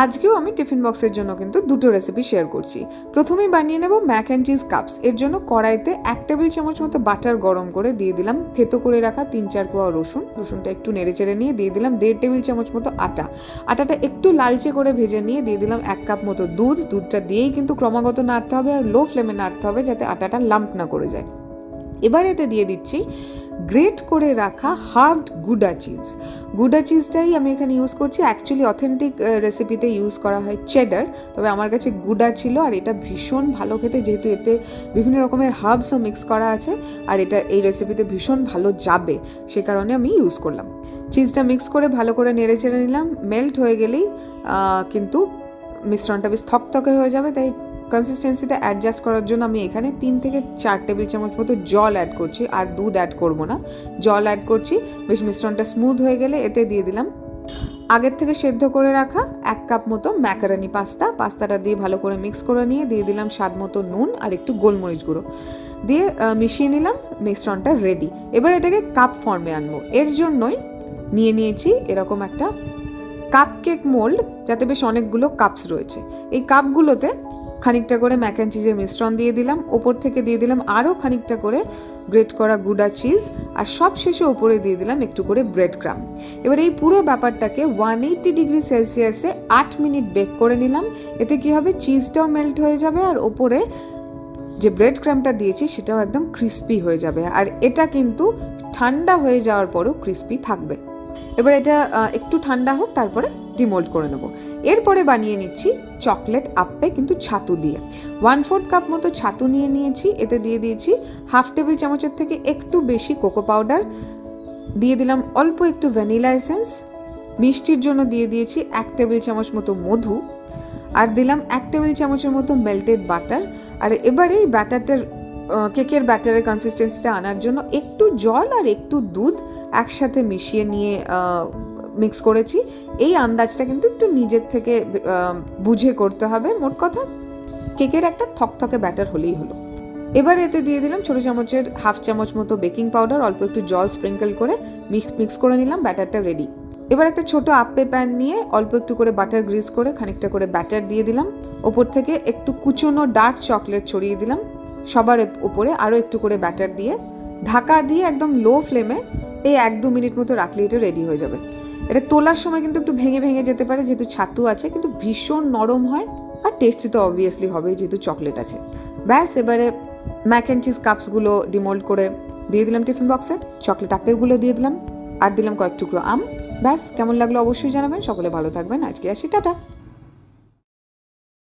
আজকেও আমি টিফিন বক্সের জন্য কিন্তু দুটো রেসিপি শেয়ার করছি। প্রথমেই বানিয়ে নেব ম্যাক অ্যান্ড চিজ কাপস। এর জন্য কড়াইতে 1 টেবিল চামচ মতো বাটার গরম করে দিয়ে দিলাম থেতো করে রাখা 3-4 কোয়া রসুনটা একটু নেড়েচেড়ে নিয়ে দিয়ে দিলাম 1.5 টেবিল চামচ মতো আটাটা একটু লালচে করে ভেজে নিয়ে দিয়ে দিলাম 1 কাপ মতো দুধটা দিয়েই কিন্তু ক্রমাগত নাড়তে হবে আর লো ফ্লেমে নাড়তে হবে যাতে আটাটা লাম্প না করে যায়। এবার এতে দিয়ে দিচ্ছি গ্রেট করে রাখা হার্বড গুডা চিজটাই আমি এখানে ইউজ করছি। অ্যাকচুয়ালি অথেন্টিক রেসিপিতে ইউজ করা হয় চেডার, তবে আমার কাছে গুডা ছিল আর এটা ভীষণ ভালো খেতে, যেহেতু এতে বিভিন্ন রকমের হার্বসও মিক্স করা আছে আর এটা এই রেসিপিতে ভীষণ ভালো যাবে, সে কারণে আমি ইউজ করলাম। চিজটা মিক্স করে ভালো করে নেড়ে চেড়ে নিলাম। মেল্ট হয়ে গেলেই কিন্তু মিশ্রণটা বেশ থকথকে হয়ে যাবে, তাই কনসিস্টেন্সিটা অ্যাডজাস্ট করার জন্য আমি এখানে 3 থেকে 4 টেবিল চামচ মতো জল অ্যাড করছি, আর দুধ অ্যাড করব না, জল অ্যাড করছি। বেশ মিশ্রণটা স্মুথ হয়ে গেলে এতে দিয়ে দিলাম আগের থেকে সেদ্ধ করে রাখা 1 কাপ মতো ম্যাকারনি পাস্তাটা দিয়ে ভালো করে মিক্স করে নিয়ে দিয়ে দিলাম স্বাদ মতো নুন আর একটু গোলমরিচ গুঁড়ো দিয়ে মিশিয়ে নিলাম। মিশ্রণটা রেডি। এবার এটাকে কাপ ফর্মে আনবো। এর জন্যই নিয়েছি এরকম একটা কাপ কেক মোল্ড, যাতে বেশ অনেকগুলো কাপস রয়েছে। এই কাপগুলোতে খানিকটা করে ম্যাক অ্যান্ড চিজের মিশ্রণ দিয়ে দিলাম, ওপর থেকে দিয়ে দিলাম আরও খানিকটা করে গ্রেট করা গুডা চিজ, আর সব শেষে ওপরে দিয়ে দিলাম একটু করে ব্রেড ক্রাম্ব। এবার এই পুরো ব্যাপারটাকে 180 ডিগ্রি সেলসিয়াসে 8 মিনিট বেক করে নিলাম। এতে কি হবে, চিজটাও মেল্ট হয়ে যাবে আর ওপরে যে ব্রেড ক্রাম্বটা দিয়েছি সেটাও একদম ক্রিস্পি হয়ে যাবে, আর এটা কিন্তু ঠান্ডা হয়ে যাওয়ার পরও ক্রিস্পি থাকবে। এবার এটা একটু ঠান্ডা হোক, তারপরে ডিমোল্ড করে নেব। এরপরে বানিয়ে নিচ্ছি চকলেট আপ্পে, কিন্তু ছাতু দিয়ে। 1/4 কাপ মতো ছাতু নিয়েছি। এতে দিয়ে দিয়েছি 1/2 টেবিল চামচের থেকে একটু বেশি কোকো পাউডার, দিয়ে দিলাম অল্প একটু ভ্যানিলা এসেন্স, মিষ্টির জন্য দিয়ে দিয়েছি 1 টেবিল চামচ মতো মধু, আর দিলাম 1 টেবিল চামচের মতো মেল্টেড বাটার। আর এবারে এই ব্যাটারটার কেকের ব্যাটারের কনসিস্টেন্সিতে আনার জন্য একটু জল আর একটু দুধ একসাথে মিশিয়ে নিয়ে মিক্স করেছি। এই আন্দাজটা কিন্তু একটু নিজের থেকে বুঝে করতে হবে। মোট কথা কেকের একটা থকথকে ব্যাটার হলেই হলো। এবার এতে দিয়ে দিলাম ছোটো চামচের 1/2 চামচ মতো বেকিং পাউডার, অল্প একটু জল স্প্রিঙ্কেল করে মিক্স করে নিলাম। ব্যাটারটা রেডি। এবার একটা ছোটো আপ্পে প্যান নিয়ে অল্প একটু করে বাটার গ্রিস করে খানিকটা করে ব্যাটার দিয়ে দিলাম। ওপর থেকে একটু কুচনো ডার্ক চকলেট ছড়িয়ে দিলাম। সবার উপরে আরও একটু করে ব্যাটার দিয়ে ঢাকা দিয়ে একদম লো ফ্লেমে এই 1-2 মিনিট মতো রাখলে এটা রেডি হয়ে যাবে। এটা তোলার সময় কিন্তু একটু ভেঙে যেতে পারে, যেহেতু ছাতু আছে, কিন্তু ভীষণ নরম হয় আর টেস্টি তো অবভিয়াসলি হবে যেহেতু চকলেট আছে। ব্যাস, এবারে ম্যাক অ্যান্ড চিজ কাপসগুলো ডিমোল্ড করে দিয়ে দিলাম টিফিন বক্সে, চকলেট আপ্পেগুলো দিয়ে দিলাম, আর দিলাম কয়েক টুকরো আম। ব্যাস, কেমন লাগলো অবশ্যই জানাবেন। সকলে ভালো থাকবেন। আজকে আসি, টাটা।